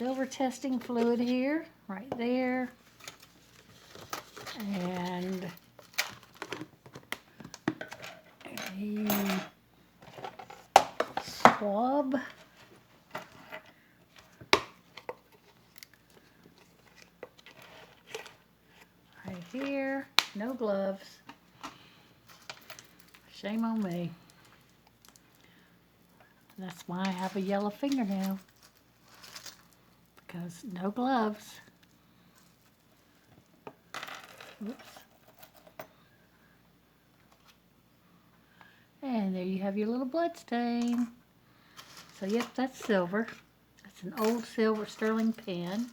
silver testing fluid here, right there. And a swab. Right here. No gloves. Shame on me. That's why I have a yellow fingernail. Because no gloves. Oops. And there you have your little blood stain. So yep, that's silver. That's an old silver sterling pen.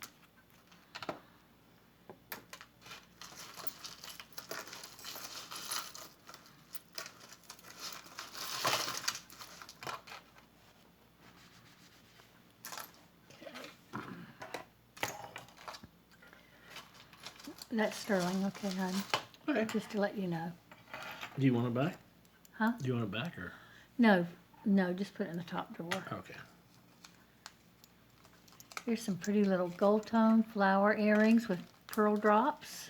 That's sterling, okay, hon. Okay. Just to let you know. Do you want it back? Huh? Do you want it back or? No, just put it in the top drawer. Okay. Here's some pretty little gold tone flower earrings with pearl drops.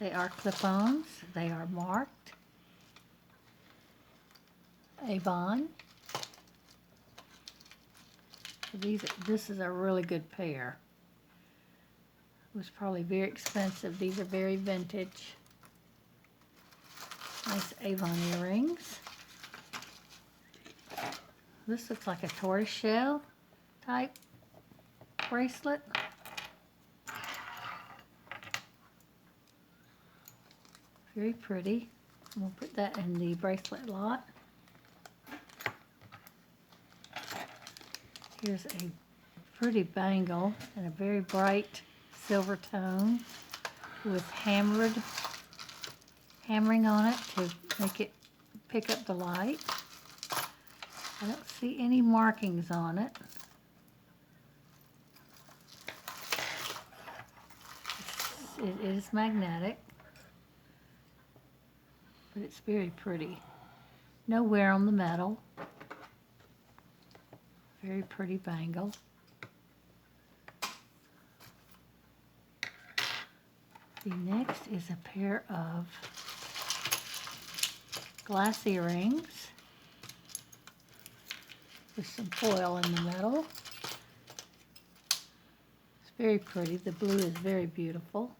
They are clip-ons. They are marked Avon. This is a really good pair. It was probably very expensive. These are very vintage. Nice Avon earrings. This looks like a tortoiseshell type bracelet. Very pretty. We'll put that in the bracelet lot. Here's a pretty bangle in a very bright silver tone with hammering on it to make it pick up the light. I don't see any markings on it. It is magnetic, but it's very pretty. No wear on the metal. Very pretty bangle. The next is a pair of glass earrings with some foil in the middle. It's very pretty. The blue is very beautiful.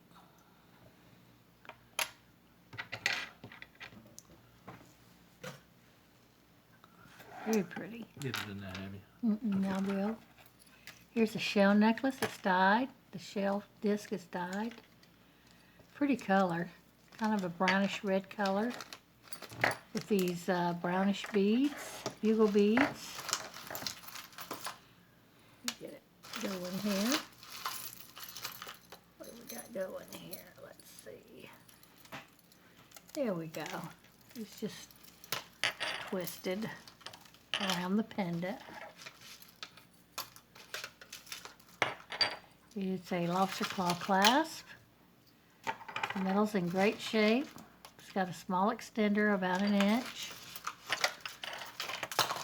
Very pretty. Get it in that heavy. I will. Here's a shell necklace that's dyed. The shell disc is dyed. Pretty color. Kind of a brownish red color. With these brownish beads, bugle beads. Get it going here. What do we got going here? Let's see. There we go. It's just twisted around the pendant. It's a lobster claw clasp. The metal's in great shape. It's got a small extender about 1 inch.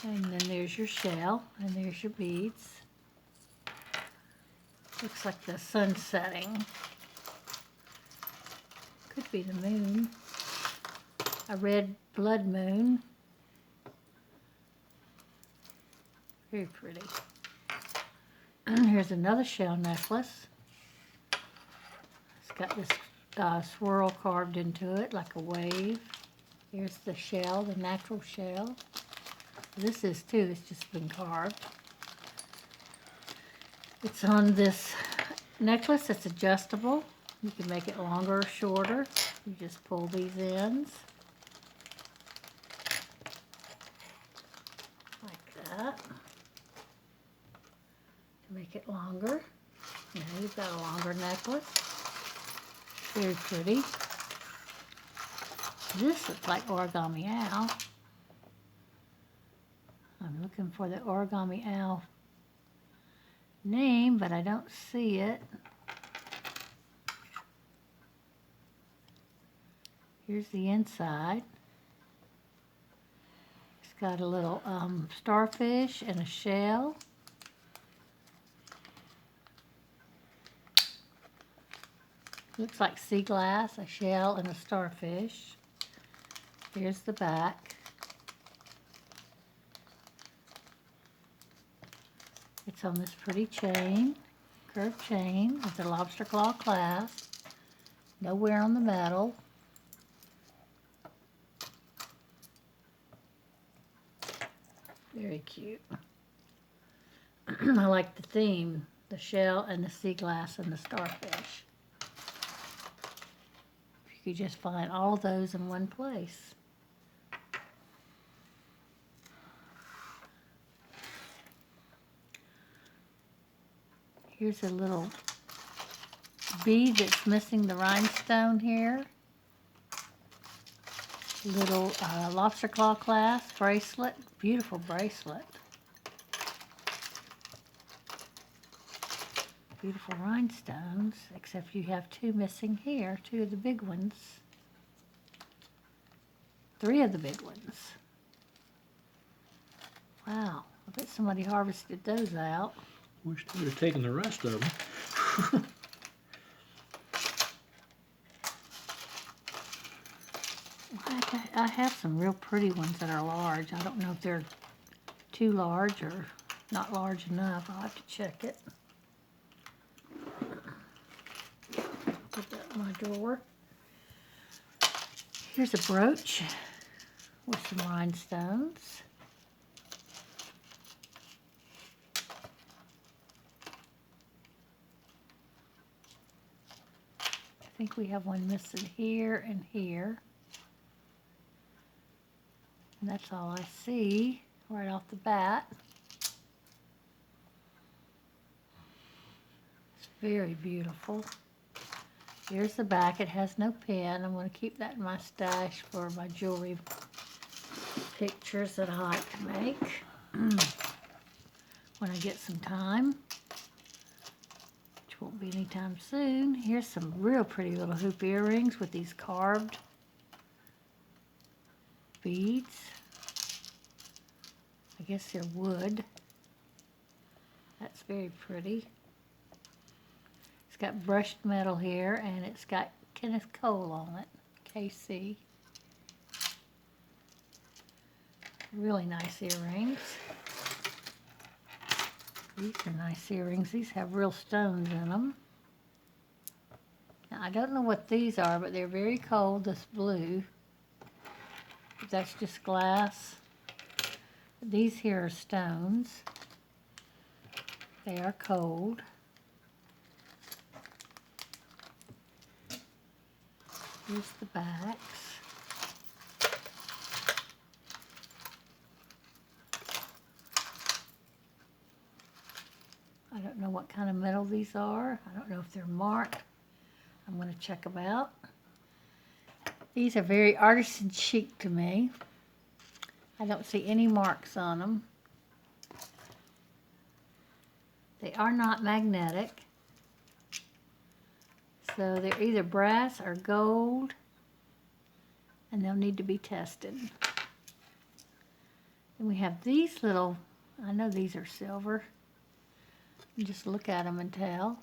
And then there's your shell, and there's your beads. Looks like the sun setting. Could be the moon. A red blood moon. Very pretty. Here's another shell necklace. It's got this swirl carved into it like a wave. Here's the shell, the natural shell. This is too, it's just been carved. It's on this necklace. It's adjustable. You can make it longer or shorter. You just pull these ends like that to make it longer. Now you've got a longer necklace. Very pretty. This looks like Origami Owl. I'm looking for the Origami Owl name, but I don't see it. Here's the inside. It's got a little starfish and a shell. Looks like sea glass, a shell, and a starfish. Here's the back. It's on this pretty chain, curved chain with a lobster claw clasp. No wear on the metal. Very cute. I like the theme, the shell and the sea glass and the starfish. If you could just find all those in one place. Here's a little bead that's missing the rhinestone here. Little lobster claw clasp bracelet, beautiful bracelet. Beautiful rhinestones, except you have two missing here, two of the big ones. Three of the big ones. Wow, I bet somebody harvested those out. Wish they would have taken the rest of them. I have some real pretty ones that are large. I don't know if they're too large or not large enough. I'll have to check it. Put that in my drawer. Here's a brooch with some rhinestones. I think we have one missing here and here. And that's all I see right off the bat. It's very beautiful. Here's the back. It has no pin. I'm going to keep that in my stash for my jewelry pictures that I like to make when I get some time, which won't be anytime soon. Here's some real pretty little hoop earrings with these carved beads. I guess they're wood. That's very pretty. It's got brushed metal here, and it's got Kenneth Cole on it, KC. Really nice earrings. These are nice earrings. These have real stones in them. Now, I don't know what these are, but they're very cold, this blue. That's just glass. These here are stones. They are cold. Here's the backs. I don't know what kind of metal these are. I don't know if they're marked. I'm going to check them out. These are very artisan chic to me. I don't see any marks on them. They are not magnetic. So they're either brass or gold, and they'll need to be tested. And we have these little, I know these are silver. You just look at them and tell.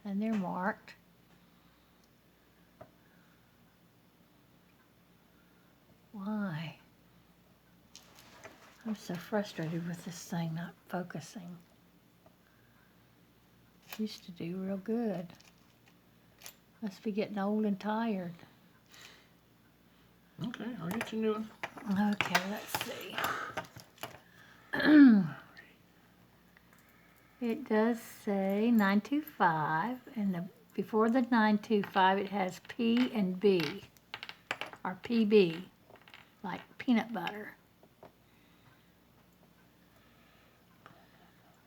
And they're marked. Why? I'm so frustrated with this thing not focusing. It used to do real good. Must be getting old and tired. Okay, I'll get you a new one. Okay, let's see. It does say 925, and before the 925 it has P and B, or PB, like peanut butter. I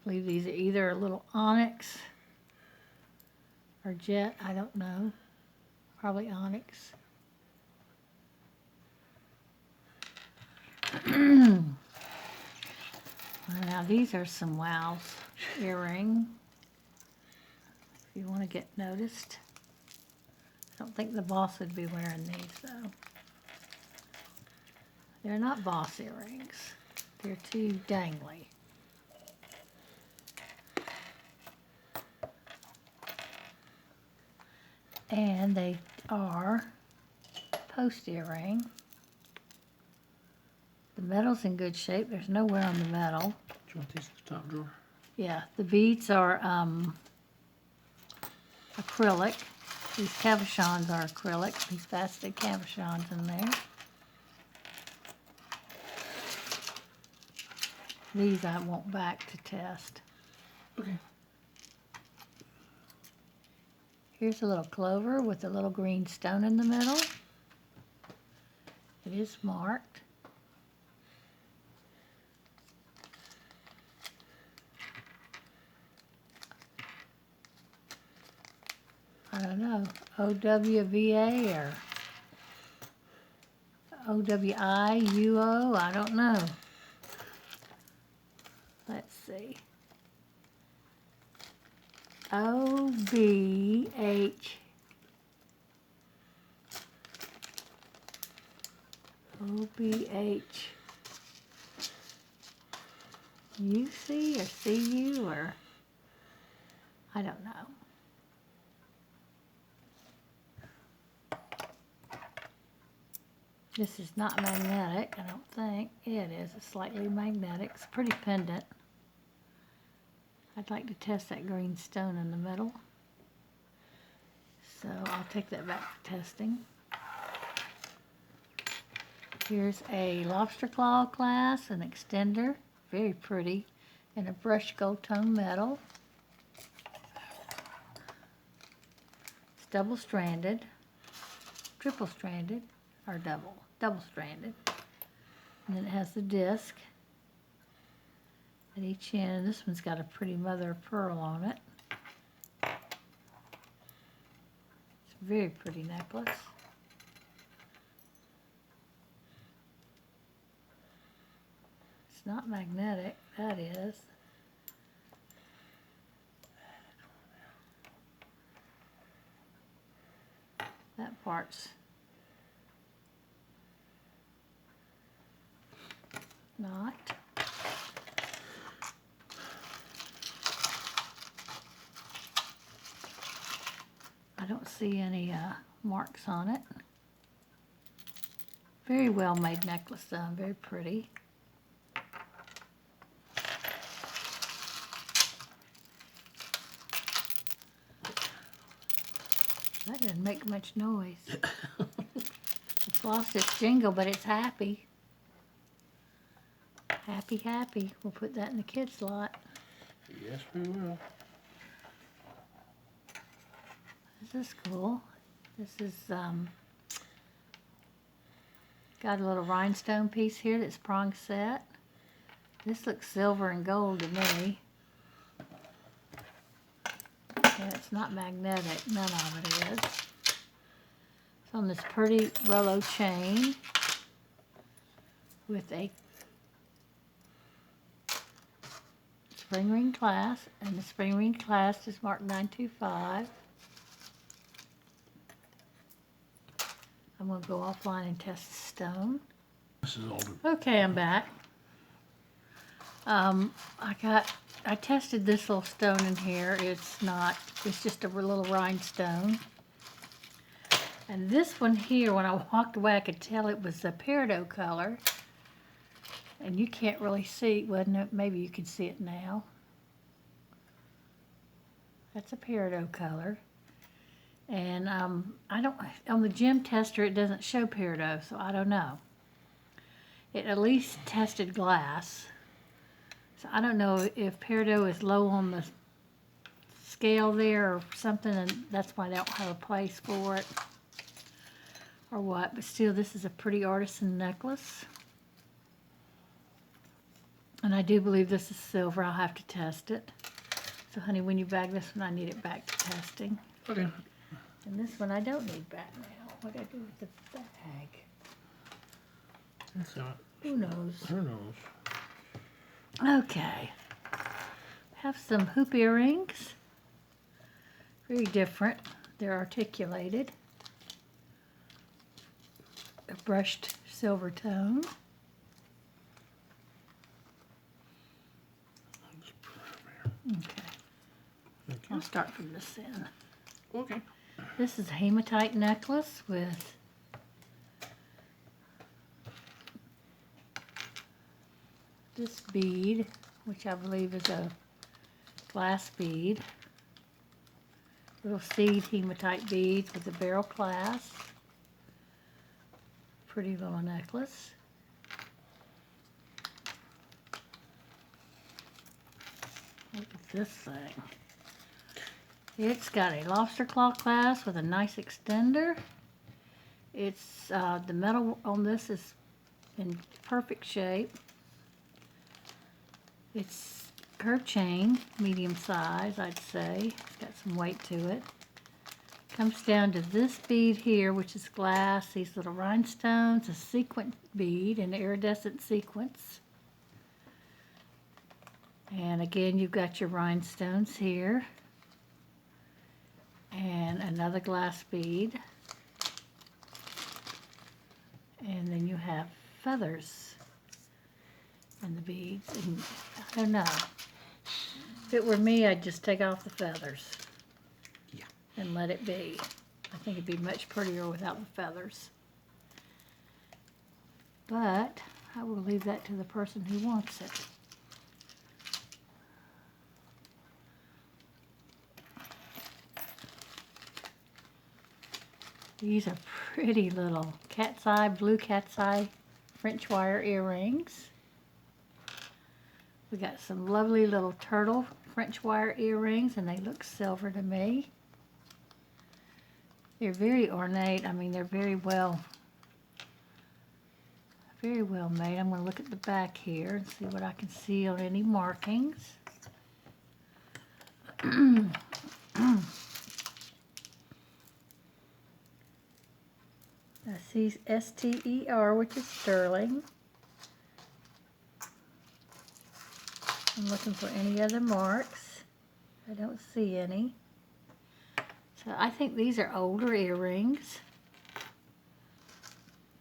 believe these are either a little onyx or jet, I don't know. Probably onyx. Now these are some wows earring. If you want to get noticed. I don't think the boss would be wearing these though. They're not boss earrings. They're too dangly. And they are post earring. The metal's in good shape. There's no wear on the metal. Do you want these in the top drawer? Yeah, the beads are acrylic. These cabochons are acrylic. These faceted cabochons in there. These I want back to test. Okay. Here's a little clover with a little green stone in the middle. It is marked. I don't know, OWVA or OWIUO, I don't know. Let's see. OBH. OBH. UC or CU or I don't know. This is not magnetic, I don't think. Yeah, it is. It's slightly magnetic. It's a pretty pendant. I'd like to test that green stone in the middle. So I'll take that back for testing. Here's a lobster claw clasp, an extender, very pretty, and a brushed gold tone metal. It's double-stranded, triple-stranded, or double-stranded. And then it has the disc at each end. This one's got a pretty mother of pearl on it. It's a very pretty necklace. It's not magnetic, that is. That part's not. I don't see any marks on it. Very well made necklace though, very pretty. That doesn't make much noise. It's lost its jingle, but it's happy. Happy, happy. We'll put that in the kids' lot. Yes, we will. This is cool. This is got a little rhinestone piece here that's prong set. This looks silver and gold to me. Yeah, it's not magnetic. None of it is. It's on this pretty Rolo chain with a spring ring clasp, and the spring ring clasp is marked 925. I'm going to go offline and test the stone. This is older. Okay, I'm back. I tested this little stone in here. It's just a little rhinestone. And this one here, when I walked away, I could tell it was a peridot color. And you can't really see, well, no, maybe you can see it now. That's a peridot color. And I don't, on the gem tester, it doesn't show peridot, so I don't know. It at least tested glass. So I don't know if peridot is low on the scale there or something, and that's why they don't have a place for it or what. But still, this is a pretty artisan necklace. And I do believe this is silver. I'll have to test it. So honey, when you bag this one, I need it back to testing. Okay. And this one I don't need back now. What do I do with the bag? That's not. Who knows? Who knows? Okay. Have some hoop earrings. Very different. They're articulated. A brushed silver tone. Okay. Thank I'll you. start from this end. Okay. This is a hematite necklace with this bead, which I believe is a glass bead. Little seed hematite beads with a barrel clasp. Pretty little necklace. Look at this thing. It's got a lobster claw clasp with a nice extender. It's the metal on this is in perfect shape. It's curved chain, medium size, I'd say. It's got some weight to it. Comes down to this bead here, which is glass, these little rhinestones, a sequin bead, an iridescent sequence. And again, you've got your rhinestones here. And another glass bead. And then you have feathers in the beads. And I don't know. If it were me, I'd just take off the feathers. Yeah. And let it be. I think it'd be much prettier without the feathers. But I will leave that to the person who wants it. These are pretty little cat's eye, blue cat's eye French wire earrings. We got some lovely little turtle French wire earrings, and they look silver to me. They're very ornate. I mean, they're very well made. I'm going to look at the back here and see what I can see on any markings. I see STER, which is sterling. I'm looking for any other marks. I don't see any. So I think these are older earrings.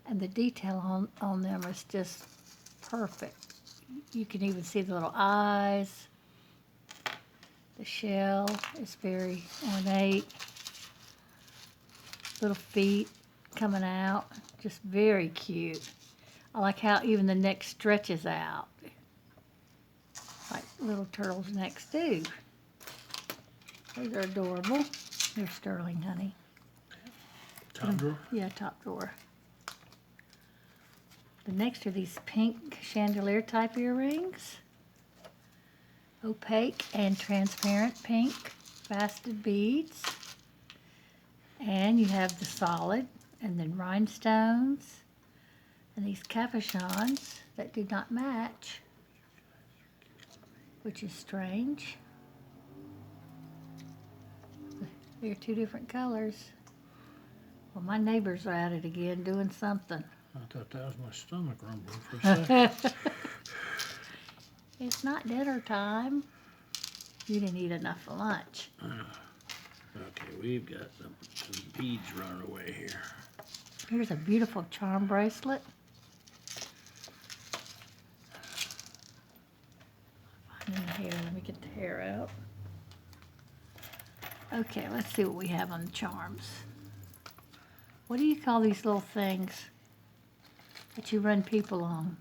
And the detail on them is just perfect. You can even see the little eyes. The shell is very ornate. Little feet coming out, just very cute. I like how even the neck stretches out, like little turtles' necks do. Those are adorable. They're sterling, honey. Top drawer? Yeah, top drawer. The next are these pink chandelier type earrings. Opaque and transparent pink faceted beads. And you have the solid, and then rhinestones, and these cabochons that do not match, which is strange. They're two different colors. Well, my neighbors are at it again doing something. I thought that was my stomach rumbling for a second. It's not dinner time. You didn't eat enough for lunch. Okay, we've got some beads running away here. Here's a beautiful charm bracelet. Finding the hair. Let me get the hair out. Okay, let's see what we have on the charms. What do you call these little things that you run people on?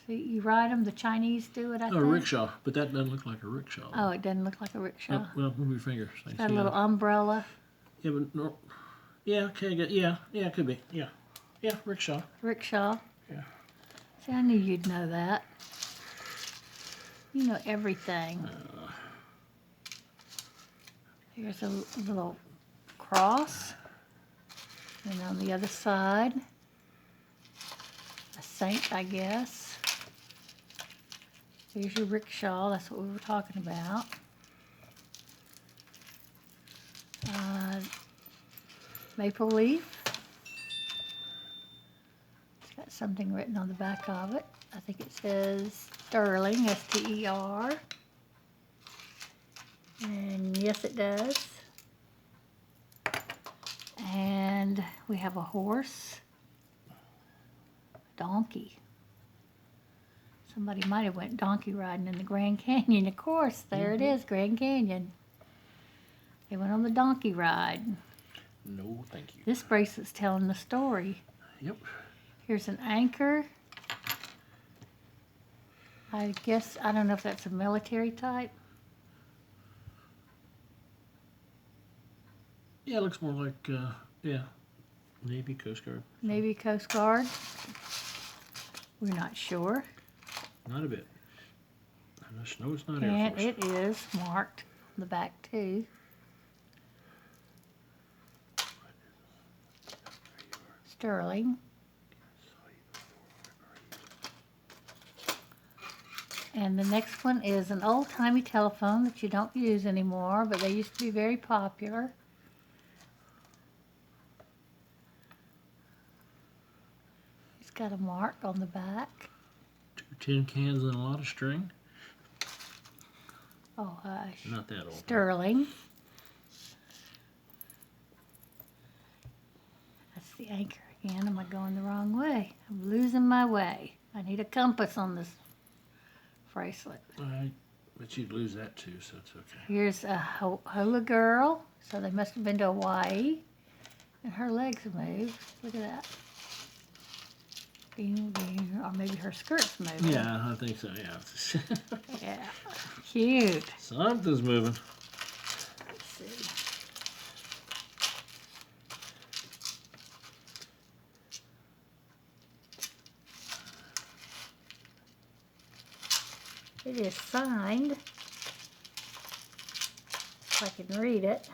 See, you ride them. The Chinese do it, I think. Oh, a rickshaw, but that doesn't look like a rickshaw. Oh, it doesn't look like a rickshaw. Oh, well, move your fingers. Got a little umbrella. Yeah, but no. Yeah, okay, good. Yeah, it could be. Yeah, rickshaw. Rickshaw. Yeah. See, I knew you'd know that. You know everything. Here's a little cross. And on the other side, a saint, I guess. Here's your rickshaw. That's what we were talking about. Maple leaf. It's got something written on the back of it. I think it says sterling, S-T-E-R. And yes, it does. And we have a horse, donkey. Somebody might have went donkey riding in the Grand Canyon. Of course, there it is, Grand Canyon. They went on the donkey ride. No, thank you. This bracelet's telling the story. Yep. Here's an anchor. I guess, I don't know if that's a military type. Yeah, it looks more like, yeah, Navy, Coast Guard. Navy Coast Guard. We're not sure. Not a bit. I just know it's not Air And Force. it is marked on the back too. Sterling. And the next one is an old-timey telephone that you don't use anymore, but they used to be very popular. It's got a mark on the back. 2 tin cans and a lot of string. Oh, hush. Not that old. Sterling. That's the anchor again. Am I going the wrong way? I'm losing my way. I need a compass on this bracelet. But you'd lose that too, so it's okay. Here's a hula girl. So they must have been to Hawaii. And her legs moved. Look at that. Ding, ding. Or maybe her skirt's moving. Yeah, I think so, yeah. Yeah. Cute. Something's moving. Let's see. It is signed. If I can read it.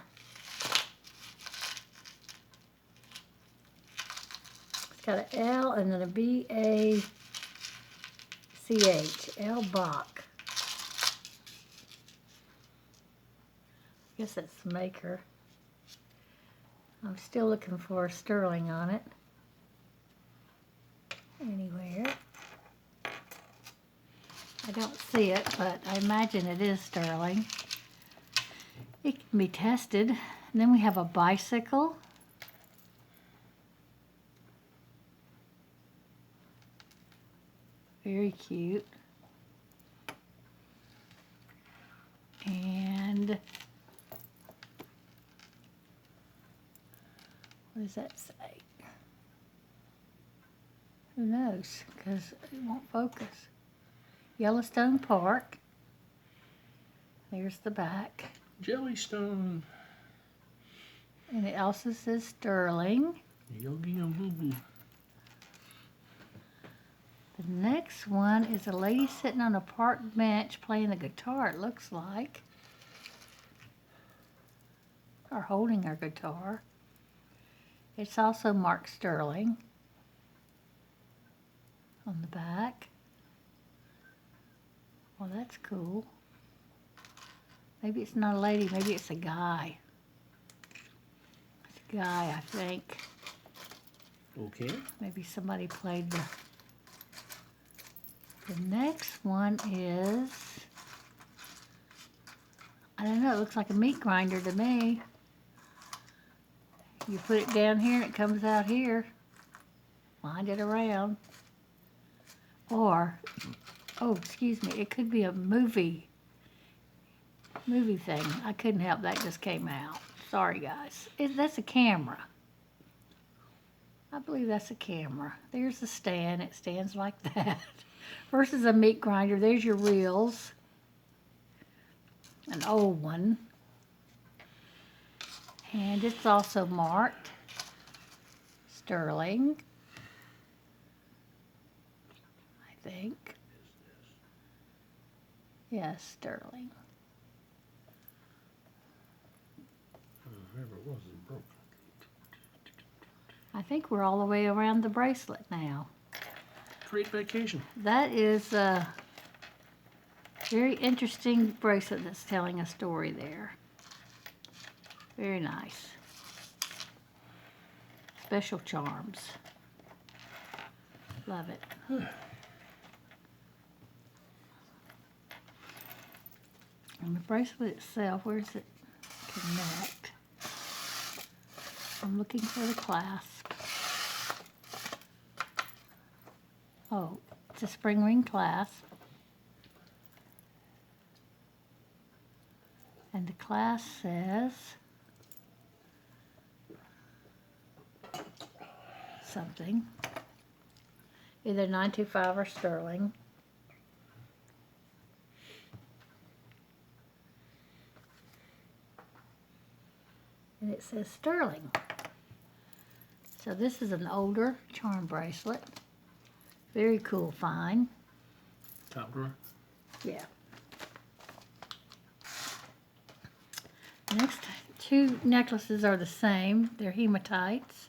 It's got an L and then a B-A-C-H. L. Bach. I guess that's the maker. I'm still looking for a sterling on it. Anywhere. I don't see it, but I imagine it is sterling. It can be tested. And then we have a bicycle. Very cute. And what does that say? Who knows? Because it won't focus. Yellowstone Park. There's the back. Jellystone. And it also says sterling. Yogi and Boo Boo. The next one is a lady sitting on a park bench playing the guitar, it looks like. Or holding her guitar. It's also marked sterling on the back. Well, that's cool. Maybe it's not a lady, maybe it's a guy. It's a guy, I think. Okay. Maybe somebody played the next one is, I don't know, it looks like a meat grinder to me. You put it down here and it comes out here. Wind it around. Or, oh, excuse me, it could be a movie thing. I couldn't help, that just came out. Sorry, guys. That's a camera. I believe that's a camera. There's the stand. It stands like that. Versus a meat grinder. There's your reels. An old one. And it's also marked sterling. I think. Yes, sterling. Whoever it was is broke. I think we're all the way around the bracelet now. Great vacation. That is a very interesting bracelet that's telling a story there. Very nice. Special charms. Love it. And the bracelet itself, where does it connect? I'm looking for the clasp. Oh, it's a spring ring clasp. And the clasp says something. Either 925 or sterling. And it says sterling. So this is an older charm bracelet. Very cool find. Top drawer. Yeah. Next two necklaces are the same. They're hematites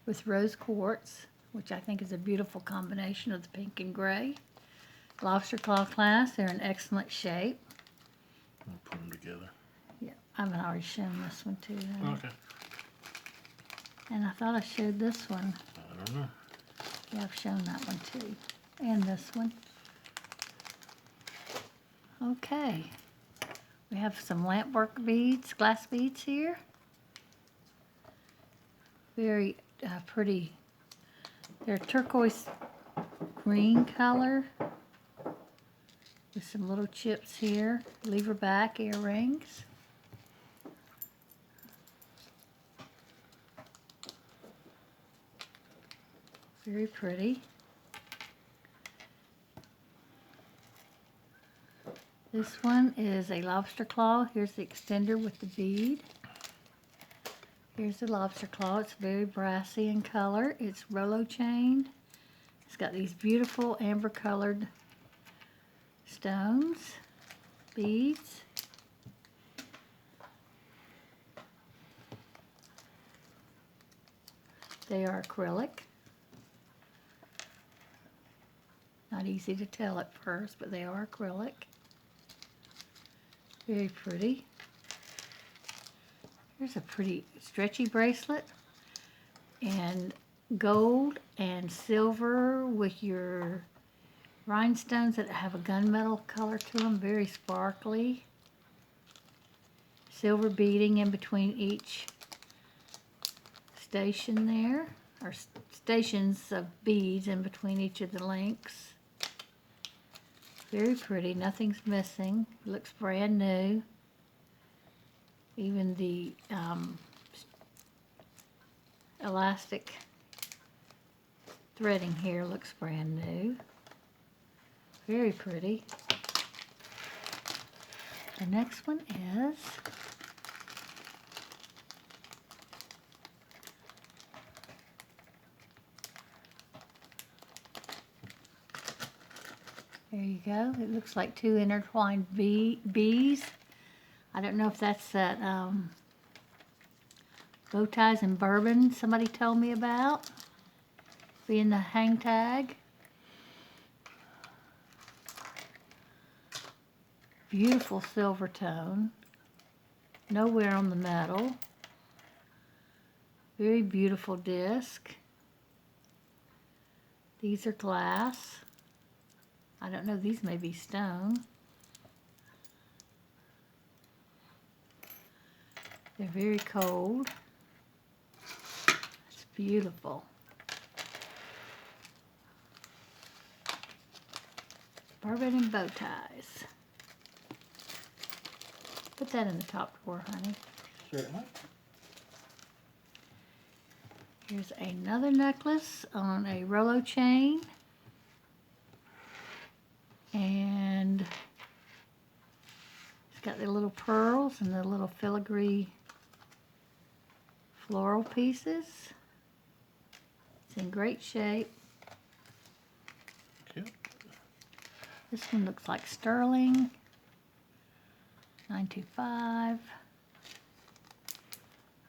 with rose quartz, which I think is a beautiful combination of the pink and gray. Lobster claw clasp, they're in excellent shape. I'll put them together. Yeah, I've already shown this one too. Okay. And I thought I showed this one. I don't know. Yeah, I've shown that one too. And this one. Okay. We have some lampwork beads, glass beads here. Very pretty. They're turquoise green color with some little chips here. Lever back earrings. Very pretty. This one is a lobster claw. Here's the extender with the bead. Here's the lobster claw. It's very brassy in color. It's Rolo chain. It's got these beautiful amber colored stones, beads. They are acrylic. Not easy to tell at first, but they are acrylic. Very pretty. Here's a pretty stretchy bracelet. And gold and silver with your rhinestones that have a gunmetal color to them. Very sparkly. Silver beading in between each station there. Or stations of beads in between each of the links. Very pretty, nothing's missing. Looks brand new. Even the elastic threading here looks brand new. Very pretty. The next one is there you go. It looks like two intertwined bees. I don't know if that's that bow ties and bourbon somebody told me about. Being the hang tag. Beautiful silver tone. No wear on the metal. Very beautiful disc. These are glass. I don't know, these may be stone. They're very cold. It's beautiful. Bourbon and bow ties. Put that in the top drawer, honey. Certainly. Here's another necklace on a Rolo chain. And it's got the little pearls and the little filigree floral pieces. It's in great shape. Okay. This one looks like sterling. 925.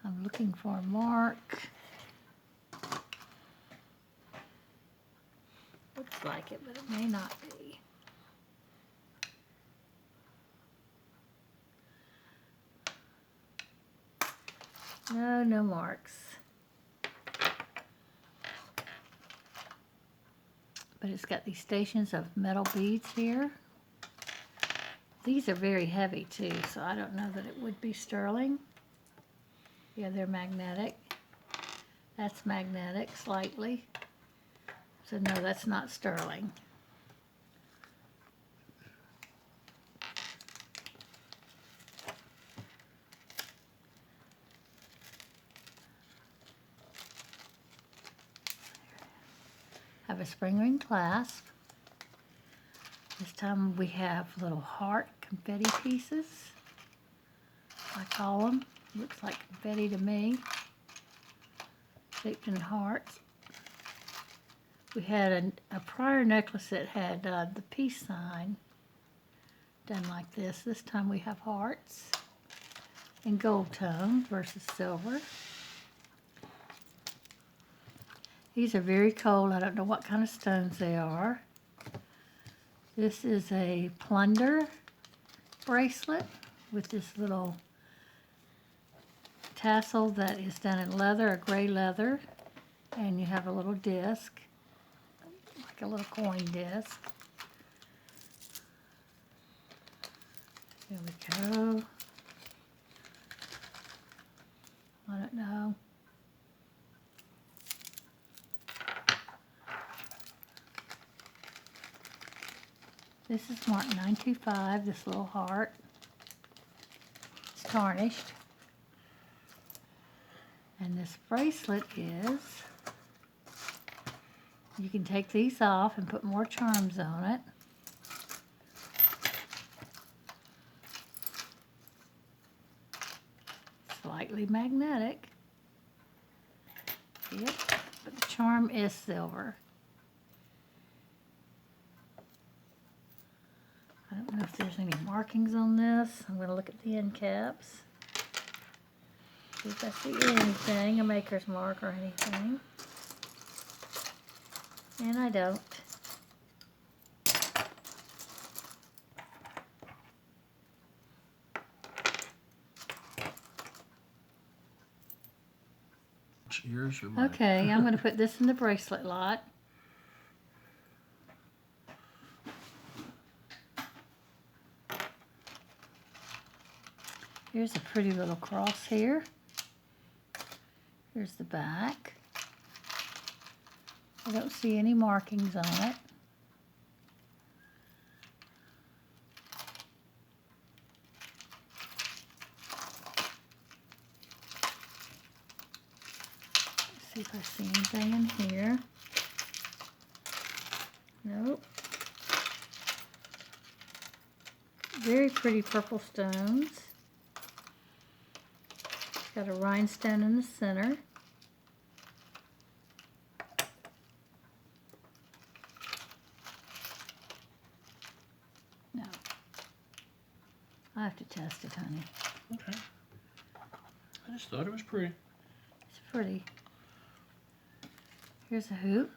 I'm looking for a mark. Looks like it, but it may not be. No, no marks. But it's got these stations of metal beads here. These are very heavy too, so I don't know that it would be sterling. Yeah, they're magnetic. That's magnetic slightly. So no, that's not sterling. a spring ring clasp. This time we have little heart confetti pieces. I call them. Looks like confetti to me. Shaped in hearts. We had a prior necklace that had the peace sign done like this. This time we have hearts in gold tone versus silver. These are very cold. I don't know what kind of stones they are. This is a plunder bracelet with this little tassel that is done in leather, a gray leather, and you have a little disc, like a little coin disc. Here we go. I don't know. This is marked 925, this little heart. It's tarnished. And this bracelet is, you can take these off and put more charms on it. Slightly magnetic. Yep, but the charm is silver. I don't know if there's any markings on this. I'm going to look at the end caps. See if I see anything, a maker's mark or anything. And I don't. Yours or mine? Okay, I'm going to put this in the bracelet lot. Here's a pretty little cross here. Here's the back. I don't see any markings on it. Let's see if I see anything in here. Nope. Very pretty purple stones. Got a rhinestone in the center. No. I have to test it, honey. Okay. I just thought it was pretty. It's pretty. Here's a hoop.